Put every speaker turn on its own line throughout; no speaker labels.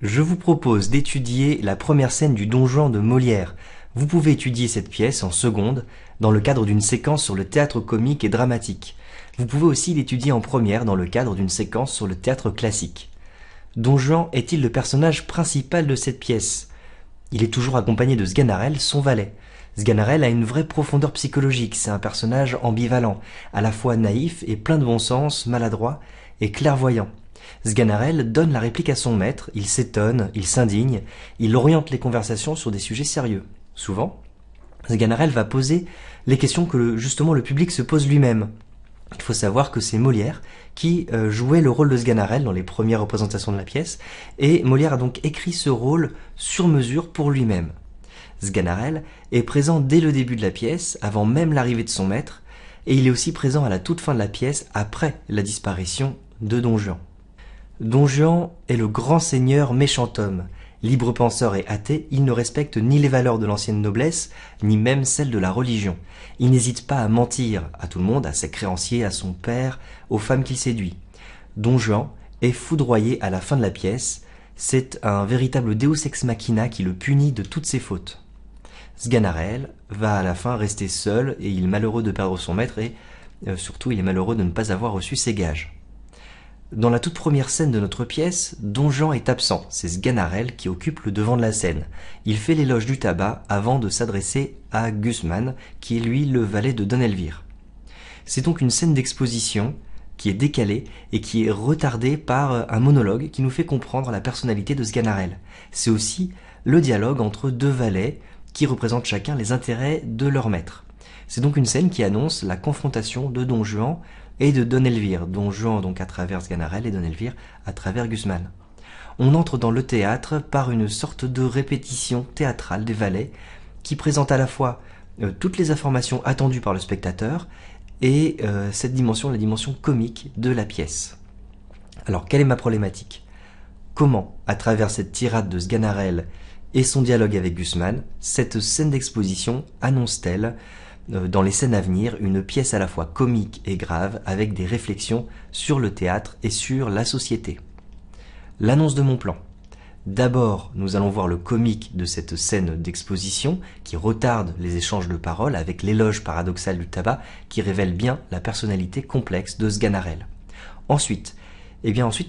Je vous propose d'étudier la première scène du Don Juan de Molière. Vous pouvez étudier cette pièce en seconde, dans le cadre d'une séquence sur le théâtre comique et dramatique. Vous pouvez aussi l'étudier en première dans le cadre d'une séquence sur le théâtre classique. Don Juan est-il le personnage principal de cette pièce? Il est toujours accompagné de Sganarelle, son valet. Sganarelle a une vraie profondeur psychologique, c'est un personnage ambivalent, à la fois naïf et plein de bon sens, maladroit et clairvoyant. Sganarelle donne la réplique à son maître, il s'étonne, il s'indigne, il oriente les conversations sur des sujets sérieux. Souvent, Sganarelle va poser les questions que justement le public se pose lui-même. Il faut savoir que c'est Molière qui jouait le rôle de Sganarelle dans les premières représentations de la pièce, et Molière a donc écrit ce rôle sur mesure pour lui-même. Sganarelle est présent dès le début de la pièce, avant même l'arrivée de son maître, et il est aussi présent à la toute fin de la pièce, après la disparition de Don Juan. Don Juan est le grand seigneur méchant homme. Libre penseur et athée, il ne respecte ni les valeurs de l'ancienne noblesse, ni même celles de la religion. Il n'hésite pas à mentir à tout le monde, à ses créanciers, à son père, aux femmes qu'il séduit. Don Juan est foudroyé à la fin de la pièce. C'est un véritable deus ex machina qui le punit de toutes ses fautes. Sganarelle va à la fin rester seul et il est malheureux de perdre son maître et surtout il est malheureux de ne pas avoir reçu ses gages. Dans la toute première scène de notre pièce, Don Juan est absent, c'est Sganarelle qui occupe le devant de la scène. Il fait l'éloge du tabac avant de s'adresser à Gusman, qui est lui le valet de Don Elvire. C'est donc une scène d'exposition qui est décalée et qui est retardée par un monologue qui nous fait comprendre la personnalité de Sganarelle. C'est aussi le dialogue entre deux valets qui représentent chacun les intérêts de leur maître. C'est donc une scène qui annonce la confrontation de Don Juan et de Don Elvire, Don Juan donc à travers Sganarelle et Don Elvire à travers Gusman. On entre dans le théâtre par une sorte de répétition théâtrale des valets qui présente à la fois toutes les informations attendues par le spectateur et cette dimension, la dimension comique de la pièce. Alors quelle est ma problématique? Comment, à travers cette tirade de Sganarelle et son dialogue avec Gusman, cette scène d'exposition annonce-t-elle dans les scènes à venir, une pièce à la fois comique et grave avec des réflexions sur le théâtre et sur la société. L'annonce de mon plan. D'abord, nous allons voir le comique de cette scène d'exposition qui retarde les échanges de paroles avec l'éloge paradoxal du tabac qui révèle bien la personnalité complexe de Sganarelle. Ensuite,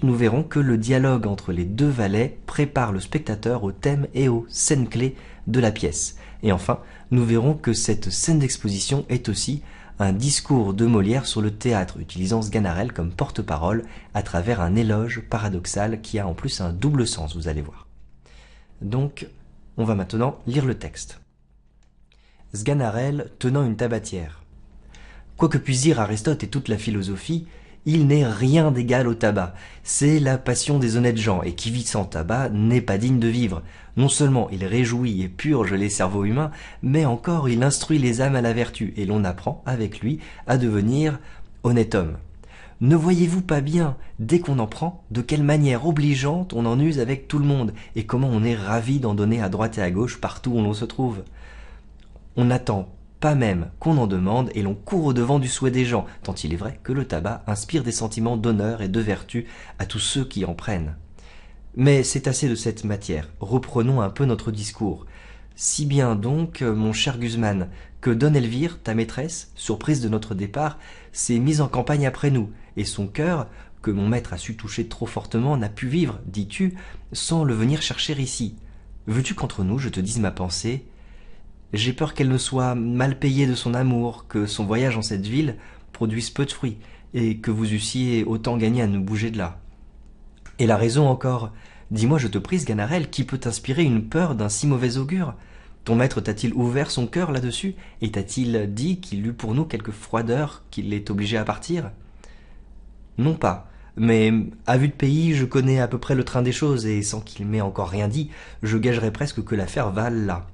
nous verrons que le dialogue entre les deux valets prépare le spectateur au thème et aux scènes clés de la pièce. Et enfin, nous verrons que cette scène d'exposition est aussi un discours de Molière sur le théâtre, utilisant Sganarelle comme porte-parole à travers un éloge paradoxal qui a en plus un double sens, vous allez voir. Donc, on va maintenant lire le texte. Sganarelle tenant une tabatière. Quoi que puisse dire Aristote et toute la philosophie, il n'est rien d'égal au tabac. C'est la passion des honnêtes gens, et qui vit sans tabac n'est pas digne de vivre. Non seulement il réjouit et purge les cerveaux humains, mais encore il instruit les âmes à la vertu, et l'on apprend avec lui à devenir honnête homme. Ne voyez-vous pas bien, dès qu'on en prend, de quelle manière obligeante on en use avec tout le monde, et comment on est ravi d'en donner à droite et à gauche partout où l'on se trouve? On n'attend pas même qu'on en demande, et l'on court au-devant du souhait des gens, tant il est vrai que le tabac inspire des sentiments d'honneur et de vertu à tous ceux qui en prennent. Mais c'est assez de cette matière, reprenons un peu notre discours. Si bien donc, mon cher Gusman, que Don Elvire, ta maîtresse, surprise de notre départ, s'est mise en campagne après nous, et son cœur, que mon maître a su toucher trop fortement, n'a pu vivre, dis-tu, sans le venir chercher ici. Veux-tu qu'entre nous je te dise ma pensée? J'ai peur qu'elle ne soit mal payée de son amour, que son voyage en cette ville produise peu de fruits, et que vous eussiez autant gagné à nous bouger de là. Et la raison encore. Dis-moi, je te prie, Sganarelle, qui peut t'inspirer une peur d'un si mauvais augure? Ton maître t'a-t-il ouvert son cœur là-dessus, et t'a-t-il dit qu'il eut pour nous quelque froideur, qu'il est obligé à partir? Non pas, mais à vue de pays, je connais à peu près le train des choses, et sans qu'il m'ait encore rien dit, je gagerais presque que l'affaire va là.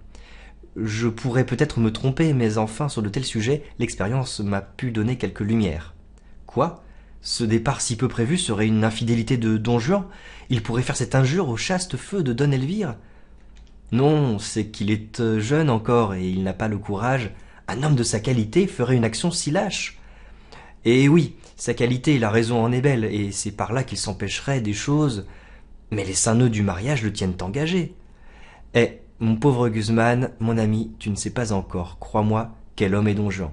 Je pourrais peut-être me tromper, mais enfin, sur de tels sujets, l'expérience m'a pu donner quelques lumières. Quoi? Ce départ si peu prévu serait une infidélité de Don Juan? Il pourrait faire cette injure au chaste feu de Don Elvire? Non, c'est qu'il est jeune encore, et il n'a pas le courage. Un homme de sa qualité ferait une action si lâche. Et oui, sa qualité, la raison en est belle, et c'est par là qu'il s'empêcherait des choses Mais les 5 nœuds du mariage le tiennent engagé. Eh, mon pauvre Guzman, mon ami, tu ne sais pas encore, crois-moi, quel homme est Don Juan.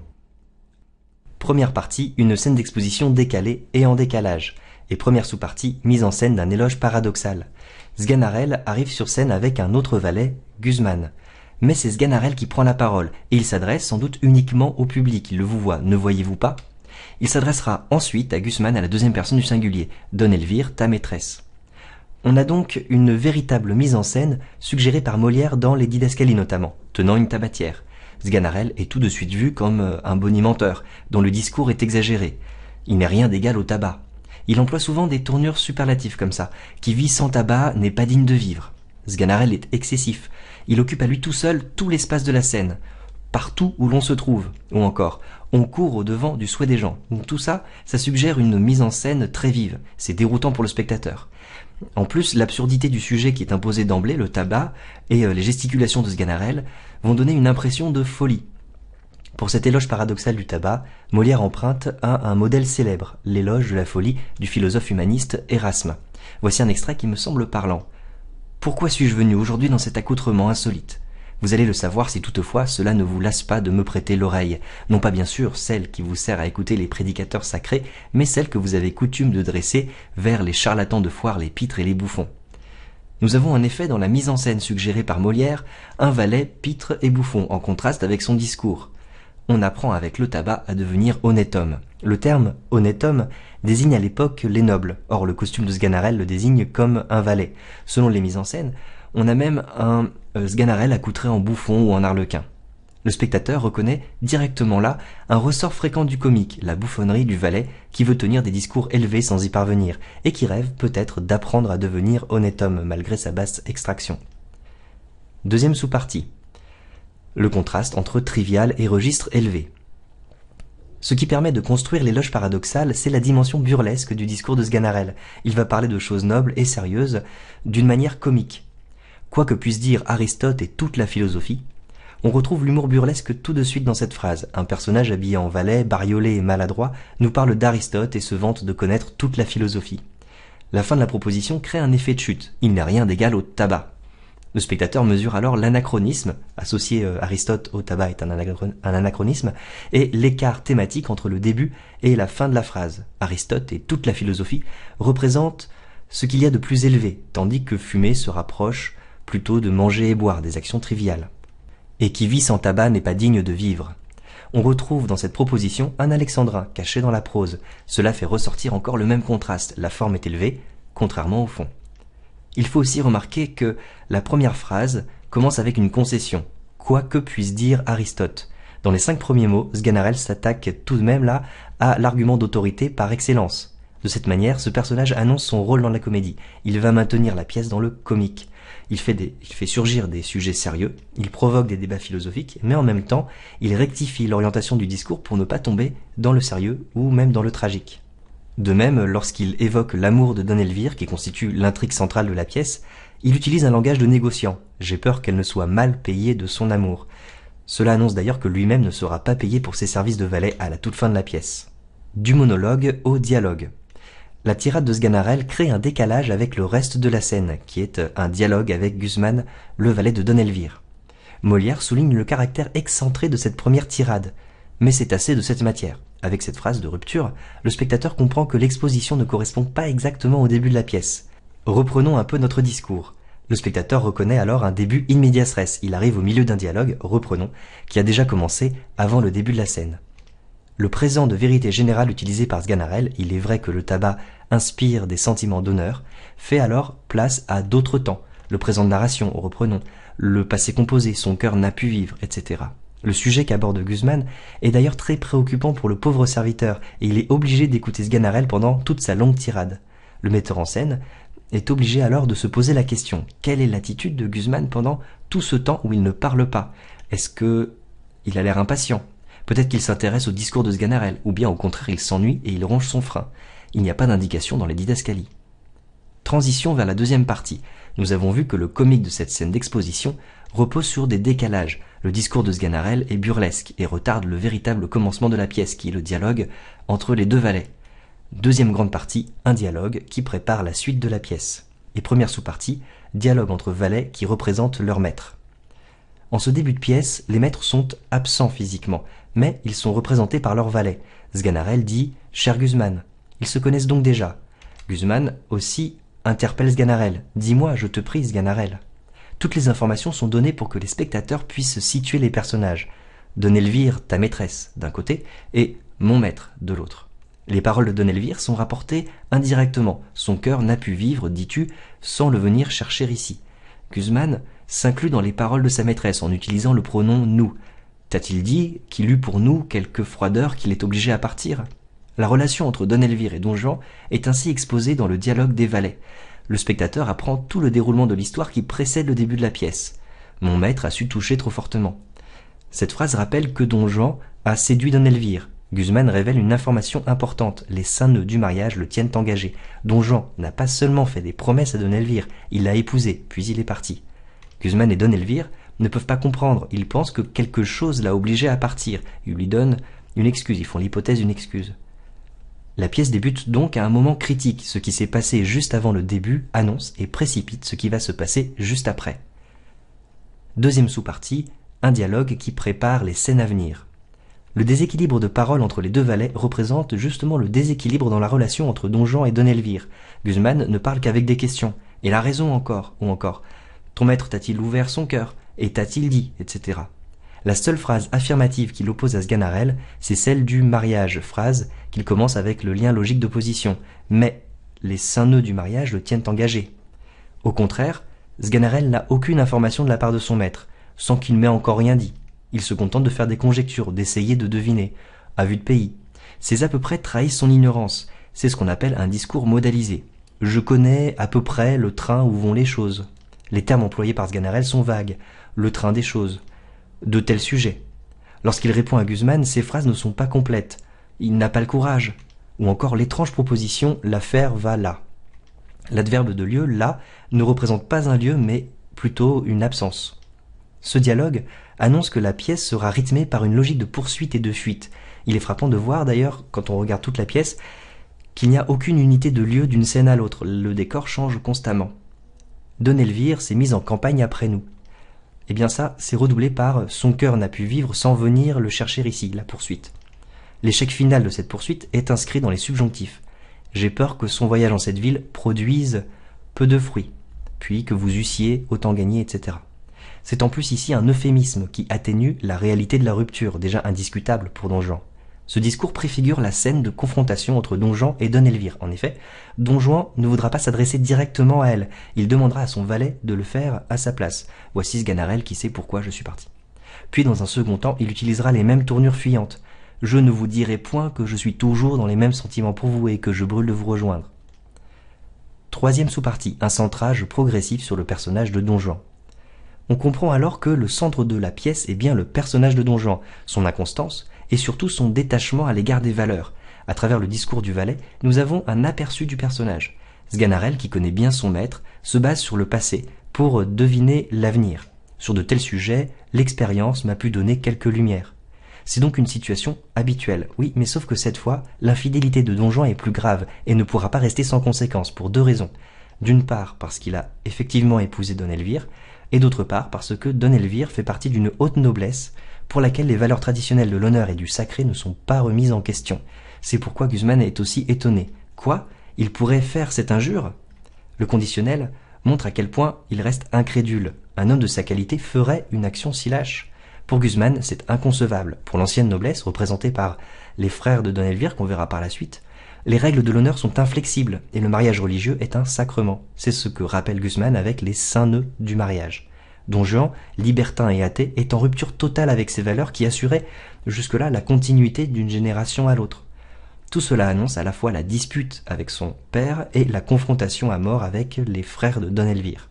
Première partie, une scène d'exposition décalée et en décalage. Et première sous-partie, mise en scène d'un éloge paradoxal. Sganarelle arrive sur scène avec un autre valet, Guzman. Mais c'est Sganarelle qui prend la parole, et il s'adresse sans doute uniquement au public, il le vous voit, ne voyez-vous pas? Il s'adressera ensuite à Guzman à la deuxième personne du singulier, Don Elvire, ta maîtresse. On a donc une véritable mise en scène suggérée par Molière dans les Didascalies notamment, tenant une tabatière. Sganarelle est tout de suite vu comme un bonimenteur, dont le discours est exagéré. Il n'est rien d'égal au tabac. Il emploie souvent des tournures superlatives comme ça. Qui vit sans tabac n'est pas digne de vivre. Sganarelle est excessif. Il occupe à lui tout seul tout l'espace de la scène, partout où l'on se trouve. Ou encore, on court au devant du souhait des gens. Donc tout ça, ça suggère une mise en scène très vive. C'est déroutant pour le spectateur. En plus, l'absurdité du sujet qui est imposé d'emblée, le tabac, et les gesticulations de Sganarelle vont donner une impression de folie. Pour cet éloge paradoxal du tabac, Molière emprunte à un modèle célèbre, l'éloge de la folie du philosophe humaniste Erasme. Voici un extrait qui me semble parlant. « Pourquoi suis-je venu aujourd'hui dans cet accoutrement insolite ? Vous allez le savoir si toutefois cela ne vous lasse pas de me prêter l'oreille, non pas bien sûr celle qui vous sert à écouter les prédicateurs sacrés, mais celle que vous avez coutume de dresser vers les charlatans de foire, les pitres et les bouffons. » Nous avons en effet dans la mise en scène suggérée par Molière un valet pitre et bouffon, en contraste avec son discours. On apprend avec le tabac à devenir honnête homme. Le terme « honnête homme » désigne à l'époque les nobles, or le costume de Sganarelle le désigne comme un valet. Selon les mises en scène, on a même un Sganarelle accoutré en bouffon ou en arlequin. Le spectateur reconnaît directement là un ressort fréquent du comique, la bouffonnerie du valet qui veut tenir des discours élevés sans y parvenir, et qui rêve peut-être d'apprendre à devenir honnête homme malgré sa basse extraction. Deuxième sous-partie. Le contraste entre trivial et registre élevé. Ce qui permet de construire l'éloge paradoxal, c'est la dimension burlesque du discours de Sganarelle. Il va parler de choses nobles et sérieuses d'une manière comique. Quoi que puisse dire Aristote et toute la philosophie, on retrouve l'humour burlesque tout de suite dans cette phrase. Un personnage habillé en valet, bariolé et maladroit, nous parle d'Aristote et se vante de connaître toute la philosophie. La fin de la proposition crée un effet de chute. Il n'est rien d'égal au tabac. Le spectateur mesure alors l'anachronisme, associé Aristote au tabac est un anachronisme, et l'écart thématique entre le début et la fin de la phrase. Aristote et toute la philosophie représentent ce qu'il y a de plus élevé, tandis que fumer se rapproche plutôt de manger et boire, des actions triviales. Et qui vit sans tabac n'est pas digne de vivre. On retrouve dans cette proposition un alexandrin caché dans la prose. Cela fait ressortir encore le même contraste, la forme est élevée, contrairement au fond. Il faut aussi remarquer que la première phrase commence avec une concession, quoi que puisse dire Aristote. Dans les 5 premiers mots, Sganarelle s'attaque tout de même là à l'argument d'autorité par excellence. De cette manière, ce personnage annonce son rôle dans la comédie. Il va maintenir la pièce dans le comique. Il fait surgir des sujets sérieux, il provoque des débats philosophiques, mais en même temps, il rectifie l'orientation du discours pour ne pas tomber dans le sérieux ou même dans le tragique. De même, lorsqu'il évoque l'amour de Don Elvire, qui constitue l'intrigue centrale de la pièce, il utilise un langage de négociant. J'ai peur qu'elle ne soit mal payée de son amour. Cela annonce d'ailleurs que lui-même ne sera pas payé pour ses services de valet à la toute fin de la pièce. Du monologue au dialogue. La tirade de Sganarelle crée un décalage avec le reste de la scène, qui est un dialogue avec Guzman, le valet de Don Elvire. Molière souligne le caractère excentré de cette première tirade, mais c'est assez de cette matière. Avec cette phrase de rupture, le spectateur comprend que l'exposition ne correspond pas exactement au début de la pièce. Reprenons un peu notre discours. Le spectateur reconnaît alors un début in medias res. Il arrive au milieu d'un dialogue, reprenons, qui a déjà commencé avant le début de la scène. Le présent de vérité générale utilisé par Sganarelle, il est vrai que le tabac inspire des sentiments d'honneur, fait alors place à d'autres temps. Le présent de narration, reprenons, le passé composé, son cœur n'a pu vivre, etc. Le sujet qu'aborde Guzman est d'ailleurs très préoccupant pour le pauvre serviteur, et il est obligé d'écouter Sganarelle pendant toute sa longue tirade. Le metteur en scène est obligé alors de se poser la question, quelle est l'attitude de Guzman pendant tout ce temps où il ne parle pas? Est-ce que il a l'air impatient? Peut-être qu'il s'intéresse au discours de Sganarelle, ou bien au contraire il s'ennuie et il ronge son frein. Il n'y a pas d'indication dans les didascalies. Transition vers la deuxième partie. Nous avons vu que le comique de cette scène d'exposition repose sur des décalages. Le discours de Sganarelle est burlesque et retarde le véritable commencement de la pièce, qui est le dialogue entre les deux valets. Deuxième grande partie, un dialogue qui prépare la suite de la pièce. Et première sous-partie, dialogue entre valets qui représentent leur maître. En ce début de pièce, les maîtres sont absents physiquement, mais ils sont représentés par leurs valets. Sganarelle dit « Cher Guzman ». Ils se connaissent donc déjà. Guzman aussi interpelle Sganarelle. « Dis-moi, je te prie, Sganarelle ». Toutes les informations sont données pour que les spectateurs puissent situer les personnages. Don Elvire, ta maîtresse, d'un côté, et mon maître, de l'autre. Les paroles de Don Elvire sont rapportées indirectement. Son cœur n'a pu vivre, dis-tu, sans le venir chercher ici. Guzman s'inclut dans les paroles de sa maîtresse en utilisant le pronom « nous ». T'a-t-il dit qu'il eut pour nous quelque froideur qu'il est obligé à partir? La relation entre Don Elvire et Don Juan est ainsi exposée dans le dialogue des valets. Le spectateur apprend tout le déroulement de l'histoire qui précède le début de la pièce. Mon maître a su toucher trop fortement. Cette phrase rappelle que Don Juan a séduit Don Elvire. Guzman révèle une information importante. Les saints nœuds du mariage le tiennent engagé. Don Juan n'a pas seulement fait des promesses à Don Elvire, il l'a épousée, puis il est parti. Guzman et Don Elvire ne peuvent pas comprendre. Ils pensent que quelque chose l'a obligé à partir. Ils lui donnent une excuse, ils font l'hypothèse d'une excuse. La pièce débute donc à un moment critique. Ce qui s'est passé juste avant le début annonce et précipite ce qui va se passer juste après. Deuxième sous-partie, un dialogue qui prépare les scènes à venir. Le déséquilibre de parole entre les deux valets représente justement le déséquilibre dans la relation entre Don Juan et Don Elvire. Guzman ne parle qu'avec des questions. « Et la raison encore ?» ou encore « Ton maître t'a-t-il ouvert son cœur ?» et « t'a-t-il dit ?» etc. La seule phrase affirmative qu'il oppose à Sganarelle, c'est celle du mariage, phrase qu'il commence avec le lien logique d'opposition. Mais les saints nœuds du mariage le tiennent engagé. Au contraire, Sganarelle n'a aucune information de la part de son maître, sans qu'il m'ait encore rien dit. Il se contente de faire des conjectures, d'essayer de deviner, à vue de pays. Ces à peu près trahissent son ignorance. C'est ce qu'on appelle un discours modalisé. Je connais à peu près le train où vont les choses. Les termes employés par Sganarelle sont vagues. Le train des choses. De tels sujets. Lorsqu'il répond à Guzman, ces phrases ne sont pas complètes. Il n'a pas le courage. Ou encore l'étrange proposition « l'affaire va là ». L'adverbe de lieu, là, ne représente pas un lieu, mais plutôt une absence. Ce dialogue annonce que la pièce sera rythmée par une logique de poursuite et de fuite. Il est frappant de voir d'ailleurs, quand on regarde toute la pièce, qu'il n'y a aucune unité de lieu d'une scène à l'autre. Le décor change constamment. Don Elvire s'est mise en campagne après nous. Eh bien ça, c'est redoublé par « son cœur n'a pu vivre sans venir le chercher ici », la poursuite. L'échec final de cette poursuite est inscrit dans les subjonctifs. J'ai peur que son voyage en cette ville produise peu de fruits, puis que vous eussiez autant gagné, etc. C'est en plus ici un euphémisme qui atténue la réalité de la rupture, déjà indiscutable pour Don Juan. Ce discours préfigure la scène de confrontation entre Don Juan et Don Elvire. En effet, Don Juan ne voudra pas s'adresser directement à elle. Il demandera à son valet de le faire à sa place. Voici Sganarelle qui sait pourquoi je suis parti. Puis dans un second temps, il utilisera les mêmes tournures fuyantes. Je ne vous dirai point que je suis toujours dans les mêmes sentiments pour vous et que je brûle de vous rejoindre. Troisième sous-partie, un centrage progressif sur le personnage de Don Juan. On comprend alors que le centre de la pièce est bien le personnage de Don Juan, son inconstance et surtout son détachement à l'égard des valeurs. À travers le discours du valet, nous avons un aperçu du personnage. Sganarelle, qui connaît bien son maître, se base sur le passé pour deviner l'avenir. Sur de tels sujets, l'expérience m'a pu donner quelques lumières. C'est donc une situation habituelle. Oui, mais sauf que cette fois, l'infidélité de Don Juan est plus grave et ne pourra pas rester sans conséquence pour deux raisons. D'une part, parce qu'il a effectivement épousé Don Elvire, et d'autre part, parce que Don Elvire fait partie d'une haute noblesse pour laquelle les valeurs traditionnelles de l'honneur et du sacré ne sont pas remises en question. C'est pourquoi Guzman est aussi étonné. Quoi? Il pourrait faire cette injure? Le conditionnel montre à quel point il reste incrédule. Un homme de sa qualité ferait une action si lâche? Pour Guzman, c'est inconcevable. Pour l'ancienne noblesse, représentée par les frères de Don Elvire, qu'on verra par la suite, les règles de l'honneur sont inflexibles et le mariage religieux est un sacrement. C'est ce que rappelle Guzman avec les saints nœuds du mariage. Don Juan, libertin et athée, est en rupture totale avec ces valeurs qui assuraient jusque-là la continuité d'une génération à l'autre. Tout cela annonce à la fois la dispute avec son père et la confrontation à mort avec les frères de Don Elvire.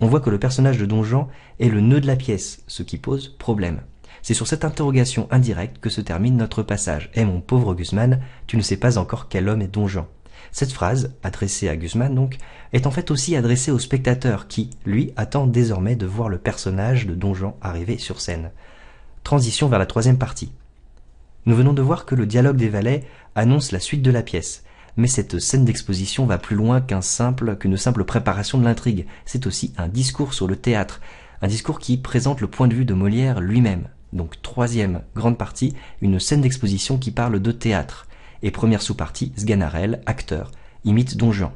On voit que le personnage de Don Juan est le nœud de la pièce, ce qui pose problème. C'est sur cette interrogation indirecte que se termine notre passage. « Eh mon pauvre Guzman, tu ne sais pas encore quel homme est Don Juan. » Cette phrase, adressée à Guzman donc, est en fait aussi adressée au spectateur qui, lui, attend désormais de voir le personnage de Don Juan arriver sur scène. Transition vers la troisième partie. Nous venons de voir que le dialogue des valets annonce la suite de la pièce. Mais cette scène d'exposition va plus loin qu'une simple préparation de l'intrigue. C'est aussi un discours sur le théâtre, un discours qui présente le point de vue de Molière lui-même. Donc troisième grande partie, une scène d'exposition qui parle de théâtre. Et première sous-partie, Sganarelle, acteur, imite Don Juan.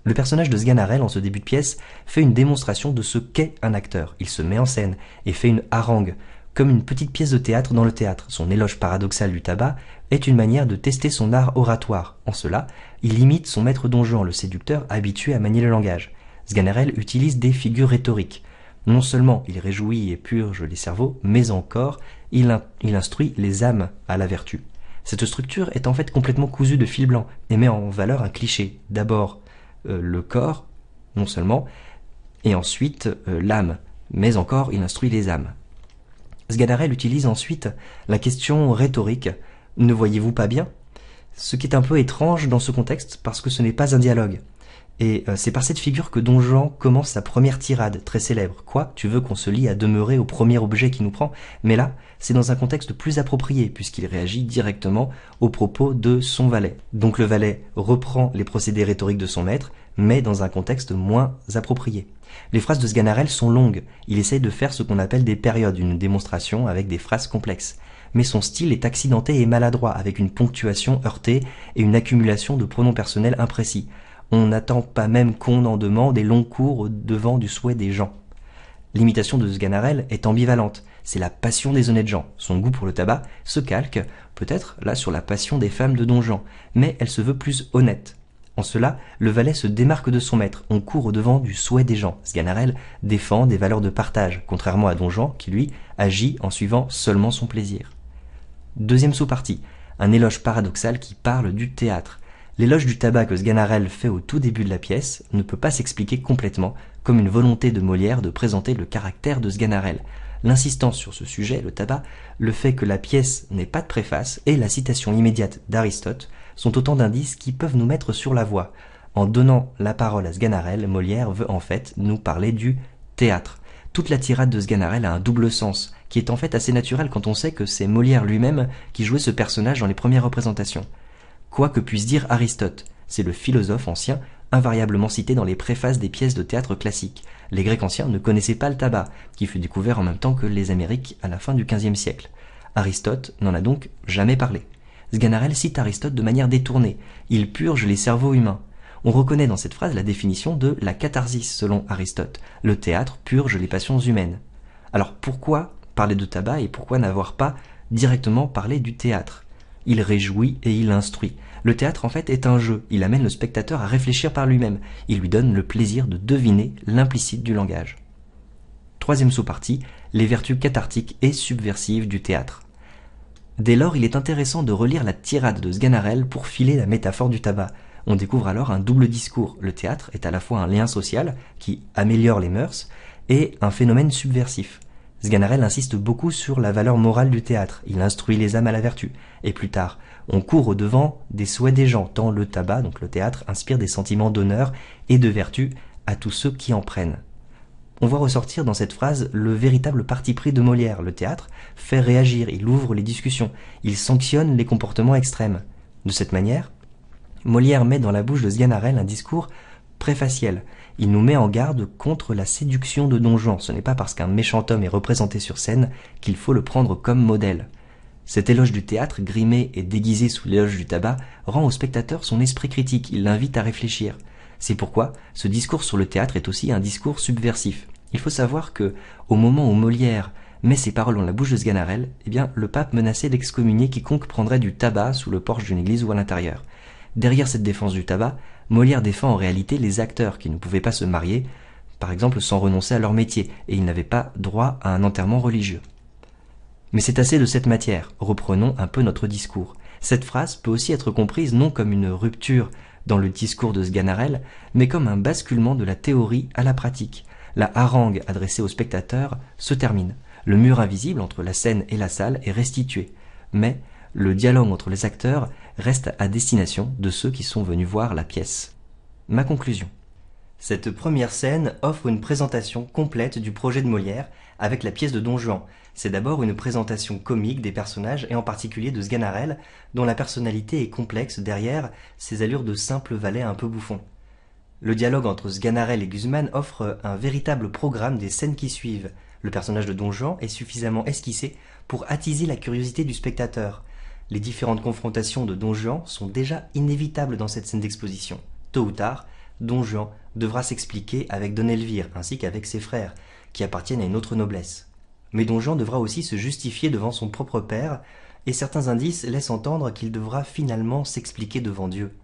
Le personnage de Sganarelle, en ce début de pièce, fait une démonstration de ce qu'est un acteur. Il se met en scène et fait une harangue, comme une petite pièce de théâtre dans le théâtre. Son éloge paradoxal du tabac est une manière de tester son art oratoire. En cela, il imite son maître Don Juan, le séducteur habitué à manier le langage. Sganarelle utilise des figures rhétoriques. Non seulement il réjouit et purge les cerveaux, mais encore il instruit les âmes à la vertu. Cette structure est en fait complètement cousue de fil blanc et met en valeur un cliché. D'abord le corps, non seulement, et ensuite l'âme, mais encore il instruit les âmes. Sganarelle utilise ensuite la question rhétorique « Ne voyez-vous pas bien ?» Ce qui est un peu étrange dans ce contexte parce que ce n'est pas un dialogue. Et c'est par cette figure que Don Juan commence sa première tirade, très célèbre. « Quoi, tu veux qu'on se lie à demeurer au premier objet qui nous prend ?» Mais là, c'est dans un contexte plus approprié, puisqu'il réagit directement aux propos de son valet. Donc le valet reprend les procédés rhétoriques de son maître, mais dans un contexte moins approprié. Les phrases de Sganarelle sont longues, il essaye de faire ce qu'on appelle des périodes, une démonstration avec des phrases complexes. Mais son style est accidenté et maladroit, avec une ponctuation heurtée et une accumulation de pronoms personnels imprécis. On n'attend pas même qu'on en demande et l'on court au-devant du souhait des gens. L'imitation de Sganarelle est ambivalente, c'est la passion des honnêtes gens. Son goût pour le tabac se calque, peut-être là sur la passion des femmes de Don Juan, mais elle se veut plus honnête. En cela, le valet se démarque de son maître, on court au-devant du souhait des gens. Sganarelle défend des valeurs de partage, contrairement à Don Juan qui, lui, agit en suivant seulement son plaisir. Deuxième sous-partie, un éloge paradoxal qui parle du théâtre. L'éloge du tabac que Sganarelle fait au tout début de la pièce ne peut pas s'expliquer complètement comme une volonté de Molière de présenter le caractère de Sganarelle. L'insistance sur ce sujet, le tabac, le fait que la pièce n'ait pas de préface et la citation immédiate d'Aristote sont autant d'indices qui peuvent nous mettre sur la voie. En donnant la parole à Sganarelle, Molière veut en fait nous parler du théâtre. Toute la tirade de Sganarelle a un double sens, qui est en fait assez naturel quand on sait que c'est Molière lui-même qui jouait ce personnage dans les premières représentations. Quoi que puisse dire Aristote, c'est le philosophe ancien invariablement cité dans les préfaces des pièces de théâtre classiques. Les Grecs anciens ne connaissaient pas le tabac, qui fut découvert en même temps que les Amériques à la fin du XVe siècle. Aristote n'en a donc jamais parlé. Sganarelle cite Aristote de manière détournée. Il purge les cerveaux humains. On reconnaît dans cette phrase la définition de la catharsis selon Aristote. Le théâtre purge les passions humaines. Alors pourquoi parler de tabac et pourquoi n'avoir pas directement parlé du théâtre ? Il réjouit et il instruit. Le théâtre en fait est un jeu, il amène le spectateur à réfléchir par lui-même, il lui donne le plaisir de deviner l'implicite du langage. Troisième sous-partie, les vertus cathartiques et subversives du théâtre. Dès lors, il est intéressant de relire la tirade de Sganarelle pour filer la métaphore du tabac. On découvre alors un double discours. Le théâtre est à la fois un lien social qui améliore les mœurs et un phénomène subversif. Sganarelle insiste beaucoup sur la valeur morale du théâtre, il instruit les âmes à la vertu, et plus tard, on court au-devant des souhaits des gens, tant le tabac, donc le théâtre, inspire des sentiments d'honneur et de vertu à tous ceux qui en prennent. On voit ressortir dans cette phrase le véritable parti pris de Molière, le théâtre fait réagir, il ouvre les discussions, il sanctionne les comportements extrêmes. De cette manière, Molière met dans la bouche de Sganarelle un discours préfaciel. Il nous met en garde contre la séduction de Don Juan. Ce n'est pas parce qu'un méchant homme est représenté sur scène qu'il faut le prendre comme modèle. Cet éloge du théâtre, grimé et déguisé sous l'éloge du tabac, rend au spectateur son esprit critique, il l'invite à réfléchir. C'est pourquoi ce discours sur le théâtre est aussi un discours subversif. Il faut savoir que, au moment où Molière met ses paroles dans la bouche de Sganarelle, le pape menaçait d'excommunier quiconque prendrait du tabac sous le porche d'une église ou à l'intérieur. Derrière cette défense du tabac, Molière défend en réalité les acteurs qui ne pouvaient pas se marier, par exemple sans renoncer à leur métier, et ils n'avaient pas droit à un enterrement religieux. Mais c'est assez de cette matière, reprenons un peu notre discours. Cette phrase peut aussi être comprise non comme une rupture dans le discours de Sganarelle, mais comme un basculement de la théorie à la pratique. La harangue adressée au spectateur se termine. Le mur invisible entre la scène et la salle est restitué, mais le dialogue entre les acteurs reste à destination de ceux qui sont venus voir la pièce. Ma conclusion. Cette première scène offre une présentation complète du projet de Molière avec la pièce de Don Juan. C'est d'abord une présentation comique des personnages et en particulier de Sganarelle, dont la personnalité est complexe derrière ses allures de simple valet un peu bouffon. Le dialogue entre Sganarelle et Guzman offre un véritable programme des scènes qui suivent. Le personnage de Don Juan est suffisamment esquissé pour attiser la curiosité du spectateur. Les différentes confrontations de Don Juan sont déjà inévitables dans cette scène d'exposition. Tôt ou tard, Don Juan devra s'expliquer avec Don Elvire ainsi qu'avec ses frères, qui appartiennent à une autre noblesse. Mais Don Juan devra aussi se justifier devant son propre père, et certains indices laissent entendre qu'il devra finalement s'expliquer devant Dieu.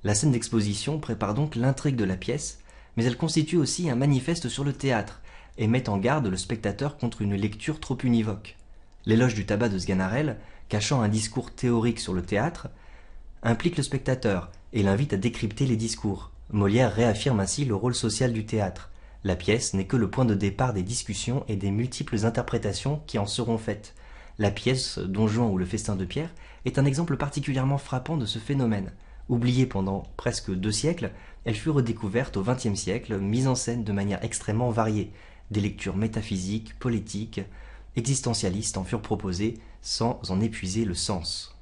La scène d'exposition prépare donc l'intrigue de la pièce, mais elle constitue aussi un manifeste sur le théâtre, et met en garde le spectateur contre une lecture trop univoque. L'éloge du tabac de Sganarelle, cachant un discours théorique sur le théâtre, implique le spectateur et l'invite à décrypter les discours. Molière réaffirme ainsi le rôle social du théâtre. La pièce n'est que le point de départ des discussions et des multiples interprétations qui en seront faites. La pièce Don Juan ou le Festin de Pierre est un exemple particulièrement frappant de ce phénomène. Oubliée pendant presque 2 siècles, elle fut redécouverte au XXe siècle, mise en scène de manière extrêmement variée. Des lectures métaphysiques, politiques, existentialistes en furent proposées sans en épuiser le sens.